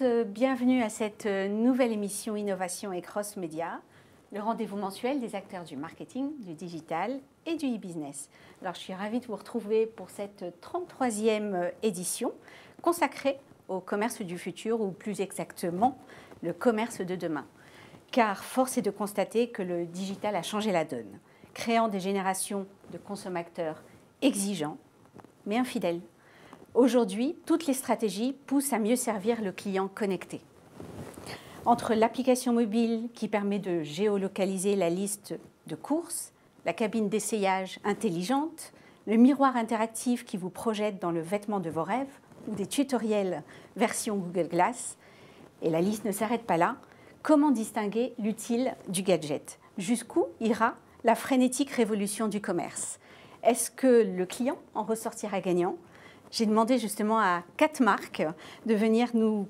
bienvenue à cette nouvelle émission Innovation et Cross Média, le rendez-vous mensuel des acteurs du marketing, du digital et du e-business. Alors je suis ravie de vous retrouver pour cette 33e édition consacrée au commerce du futur ou plus exactement le commerce de demain. Car force est de constater que le digital a changé la donne, créant des générations de consommateurs exigeants mais infidèles. Aujourd'hui, toutes les stratégies poussent à mieux servir le client connecté. Entre l'application mobile qui permet de géolocaliser la liste de courses, la cabine d'essayage intelligente, le miroir interactif qui vous projette dans le vêtement de vos rêves ou des tutoriels version Google Glass, et la liste ne s'arrête pas là, comment distinguer l'utile du gadget? Jusqu'où ira la frénétique révolution du commerce? Est-ce que le client en ressortira gagnant? J'ai demandé justement à 4 marques de venir nous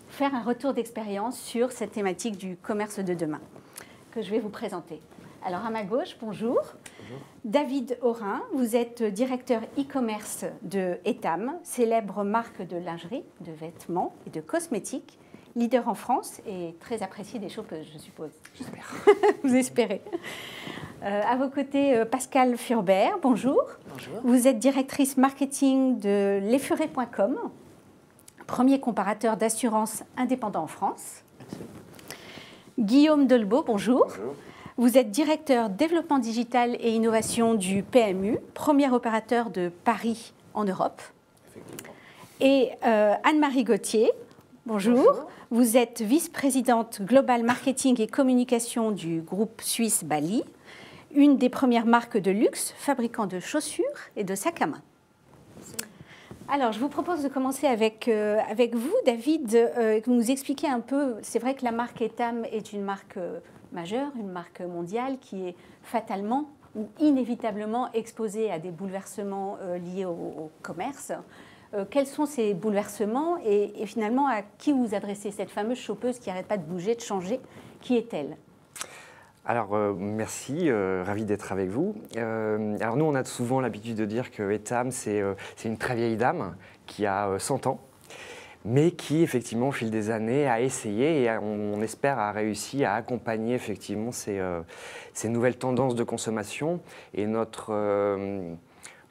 faire un retour d'expérience sur cette thématique du commerce de demain que je vais vous présenter. Alors à ma gauche, bonjour. Bonjour. David Aurin, vous êtes directeur e-commerce de Etam, célèbre marque de lingerie, de vêtements et de cosmétiques, leader en France et très apprécié des chauffeuses, je suppose. J'espère. Vous espérez. À vos côtés, Pascal Furbert, bonjour. Bonjour. Vous êtes directrice marketing de lesfurets.com, premier comparateur d'assurance indépendant en France. Absolument. Guillaume Delbault, bonjour. Bonjour. Vous êtes directeur développement digital et innovation du PMU, premier opérateur de Paris en Europe. Effectivement. Et Anne-Marie Gauthier, bonjour. Bonjour. Vous êtes vice-présidente global marketing et communication du groupe suisse Bally, une des premières marques de luxe fabricant de chaussures et de sacs à main. Alors, je vous propose de commencer avec vous, David, que vous nous expliquiez un peu. C'est vrai que la marque Etam est une marque majeure, une marque mondiale qui est fatalement ou inévitablement exposée à des bouleversements liés au commerce. Quels sont ces bouleversements et finalement à qui vous adressez cette fameuse chopeuse qui n'arrête pas de bouger, de changer? Qui est-elle? Alors, merci, ravi d'être avec vous. Alors nous, on a souvent l'habitude de dire que Etam, c'est une très vieille dame qui a 100 ans, mais qui, effectivement, au fil des années, a essayé et on espère a réussi à accompagner, effectivement, ces nouvelles tendances de consommation. Et notre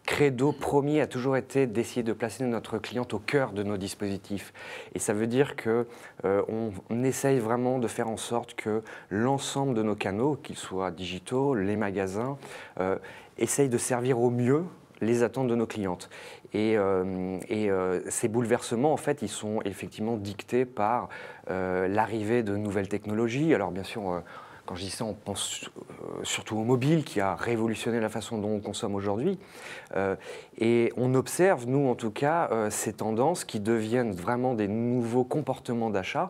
credo premier a toujours été d'essayer de placer notre cliente au cœur de nos dispositifs. Et ça veut dire qu'on essaye vraiment de faire en sorte que l'ensemble de nos canaux, qu'ils soient digitaux, les magasins, essayent de servir au mieux les attentes de nos clientes. Et ces bouleversements, en fait, ils sont effectivement dictés par l'arrivée de nouvelles technologies. Alors bien sûr, quand je dis ça, on pense surtout au mobile qui a révolutionné la façon dont on consomme aujourd'hui. Et on observe, nous en tout cas, ces tendances qui deviennent vraiment des nouveaux comportements d'achat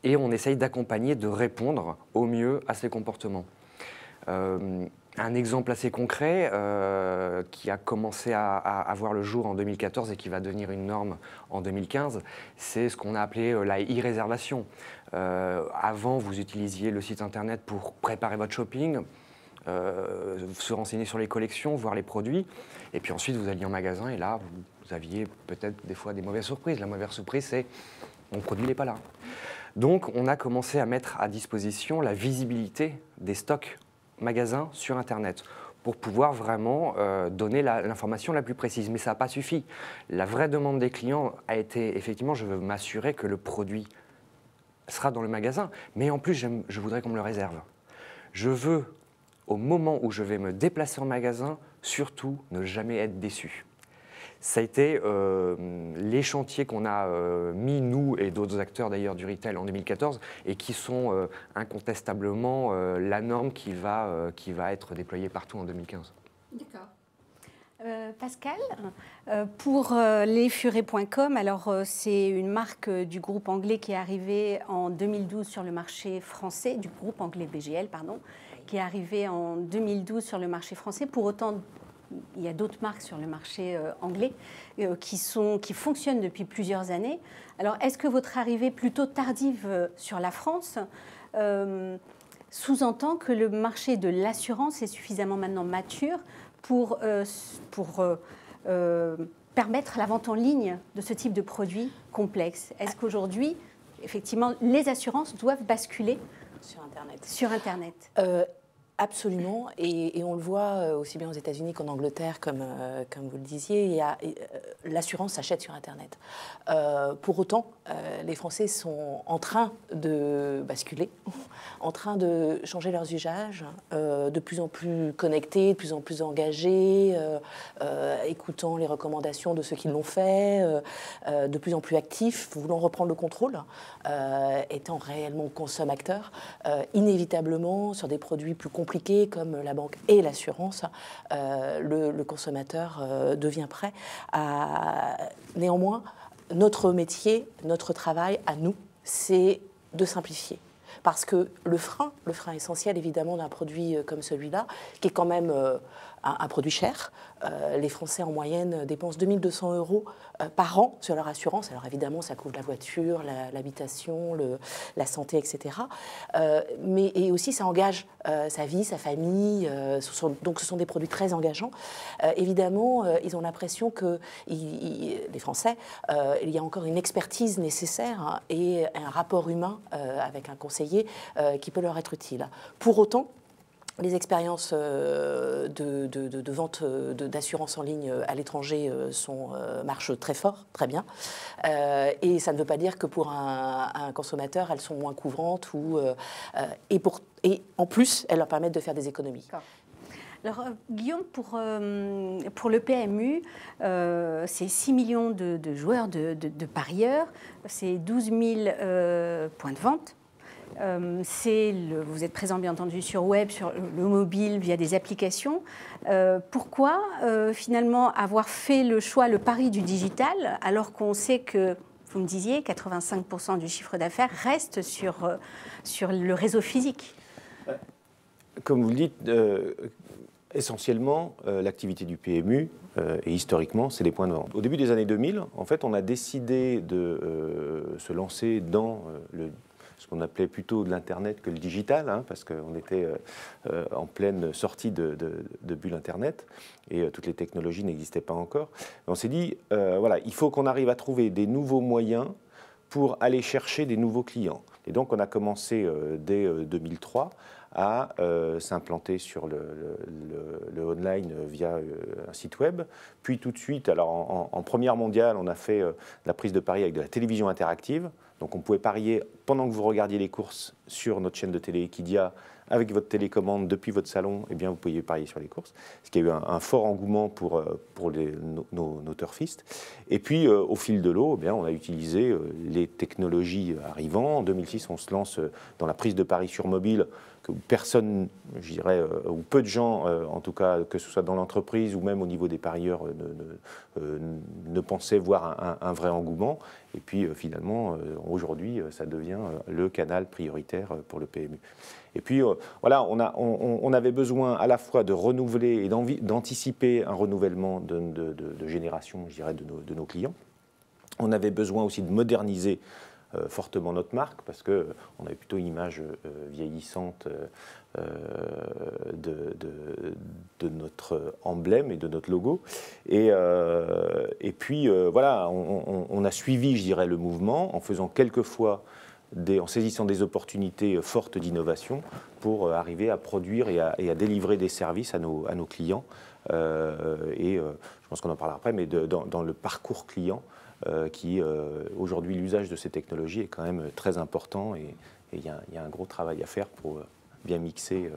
et on essaye d'accompagner, de répondre au mieux à ces comportements. Un exemple assez concret qui a commencé à voir le jour en 2014 et qui va devenir une norme en 2015, c'est ce qu'on a appelé la e-réservation. Avant, vous utilisiez le site internet pour préparer votre shopping, se renseigner sur les collections, voir les produits, et puis ensuite vous alliez en magasin et là, vous aviez peut-être des fois des mauvaises surprises. La mauvaise surprise, c'est mon produit n'est pas là. Donc, on a commencé à mettre à disposition la visibilité des stocks magasins sur Internet pour pouvoir vraiment donner l'information la plus précise. Mais ça n'a pas suffi. La vraie demande des clients a été, effectivement, je veux m'assurer que le produit sera dans le magasin, mais en plus, je voudrais qu'on me le réserve. Je veux, au moment où je vais me déplacer en magasin, surtout ne jamais être déçu. Ça a été les chantiers qu'on a mis, nous et d'autres acteurs d'ailleurs du retail en 2014 et qui sont incontestablement la norme qui va être déployée partout en 2015. D'accord. Pascal, pour lesfurets.com, alors c'est une marque du groupe anglais qui est arrivée en 2012 sur le marché français, du groupe anglais BGL, pardon, qui est arrivé en 2012 sur le marché français. Pour autant, il y a d'autres marques sur le marché anglais qui fonctionnent depuis plusieurs années. Alors, est-ce que votre arrivée plutôt tardive sur la France sous-entend que le marché de l'assurance est suffisamment maintenant mature pour permettre la vente en ligne de ce type de produits complexes? Est-ce qu'aujourd'hui, effectivement, les assurances doivent basculer sur Internet. Sur Internet. Absolument, et on le voit aussi bien aux États-Unis qu'en Angleterre, comme vous le disiez, l'assurance s'achète sur Internet. Pour autant, les Français sont en train de basculer, en train de changer leurs usages, de plus en plus connectés, de plus en plus engagés, écoutant les recommandations de ceux qui l'ont fait, de plus en plus actifs, voulant reprendre le contrôle, étant réellement consommateurs, inévitablement sur des produits plus compliqués comme la banque et l'assurance, le consommateur devient prêt à... Néanmoins, notre métier, notre travail à nous, c'est de simplifier. Parce que le frein essentiel évidemment d'un produit comme celui-là, qui est quand même un produit cher, les Français en moyenne dépensent 2 200 € par an sur leur assurance. Alors évidemment, ça couvre la voiture, l'habitation, la santé, etc. Et aussi, ça engage sa vie, sa famille. Donc ce sont des produits très engageants. Évidemment, ils ont l'impression que, les Français, il y a encore une expertise nécessaire, hein, et un rapport humain avec un conseiller qui peut leur être utile. Pour autant, les expériences de vente d'assurance en ligne à l'étranger marchent très fort, très bien. Et ça ne veut pas dire que pour un consommateur, elles sont moins couvrantes et en plus, elles leur permettent de faire des économies. Alors, Guillaume, pour le PMU, c'est 6 millions de joueurs, de parieurs, c'est 12 000 points de vente. Vous êtes présent bien entendu sur web, sur le mobile, via des applications. Pourquoi finalement avoir fait le pari du digital, alors qu'on sait que, vous me disiez, 85% du chiffre d'affaires reste sur le réseau physique? Comme vous le dites, essentiellement, l'activité du PMU, et historiquement, c'est les points de vente. Au début des années 2000, en fait, on a décidé de se lancer dans ce qu'on appelait plutôt de l'Internet que le digital, hein, parce qu'on était en pleine sortie de bulle Internet et toutes les technologies n'existaient pas encore. Et on s'est dit, voilà, il faut qu'on arrive à trouver des nouveaux moyens pour aller chercher des nouveaux clients. Et donc, on a commencé dès 2003 à s'implanter sur le online via un site web. Puis tout de suite, alors en première mondiale, on a fait la prise de pari avec de la télévision interactive. Donc on pouvait parier pendant que vous regardiez les courses sur notre chaîne de télé Equidia, avec votre télécommande depuis votre salon, eh bien vous pouviez parier sur les courses. Ce qui a eu un fort engouement pour nos turfistes. Et puis au fil de l'eau, eh bien, on a utilisé les technologies arrivant. En 2006, on se lance dans la prise de paris sur mobile, que personne, je dirais, ou peu de gens, en tout cas, que ce soit dans l'entreprise ou même au niveau des parieurs, ne pensaient voir un vrai engouement. Et puis finalement, aujourd'hui, ça devient le canal prioritaire pour le PMU. Et puis voilà, on avait besoin à la fois de renouveler et d'anticiper un renouvellement de génération, je dirais, de nos clients. On avait besoin aussi de moderniser fortement notre marque, parce qu'on avait plutôt une image vieillissante de notre emblème et de notre logo. Et puis voilà, on a suivi, je dirais, le mouvement en faisant quelquefois en saisissant des opportunités fortes d'innovation pour arriver à produire et à délivrer des services à nos clients. Je pense qu'on en parlera après, mais dans le parcours client, qui aujourd'hui, l'usage de ces technologies est quand même très important et il y a un gros travail à faire pour bien mixer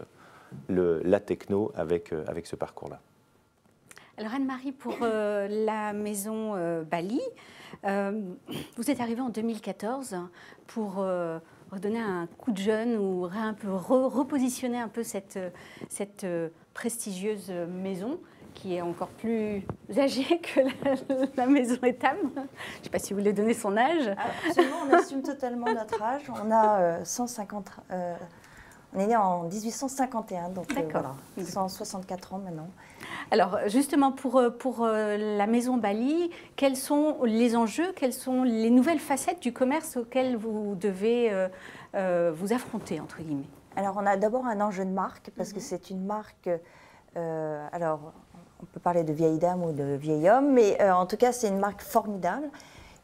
la techno avec ce parcours-là. Alors Anne-Marie, pour la maison Bali, vous êtes arrivée en 2014 pour redonner un coup de jeune ou un peu repositionner un peu cette prestigieuse maison qui est encore plus âgée que la maison Etam. Je ne sais pas si vous voulez donner son âge. Absolument, on assume totalement notre âge. On a 150... on est né en 1851, donc voilà, 164 ans maintenant. Alors justement, pour la maison Bali, quels sont les enjeux, quelles sont les nouvelles facettes du commerce auxquelles vous devez vous affronter, entre guillemets? Alors on a d'abord un enjeu de marque, parce que c'est une marque... alors, on peut parler de vieille dame ou de vieil homme, mais en tout cas, c'est une marque formidable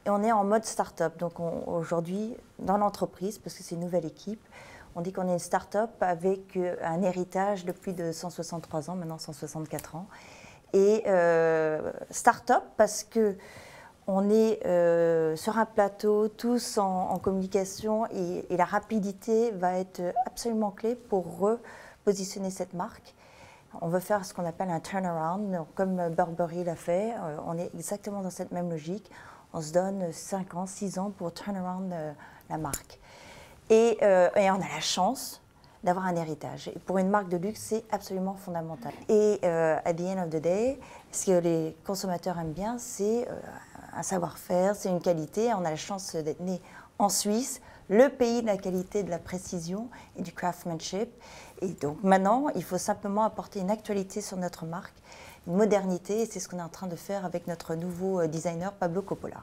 Et on est en mode start-up. Donc aujourd'hui, dans l'entreprise, parce que c'est une nouvelle équipe, on dit qu'on est une start-up avec un héritage de plus de 163 ans, maintenant 164 ans. Et start-up parce qu'on est sur un plateau, tous en communication, et la rapidité va être absolument clé pour repositionner cette marque. On veut faire ce qu'on appelle un turnaround, donc, comme Burberry l'a fait. On est exactement dans cette même logique. On se donne 5 ans, 6 ans pour turnaround la marque. Et on a la chance d'avoir un héritage. Et pour une marque de luxe, c'est absolument fondamental. Et at the end of the day, ce que les consommateurs aiment bien, c'est un savoir-faire, c'est une qualité. On a la chance d'être né en Suisse, le pays de la qualité, de la précision et du craftsmanship. Et donc maintenant, il faut simplement apporter une actualité sur notre marque, une modernité, et c'est ce qu'on est en train de faire avec notre nouveau designer Pablo Coppola.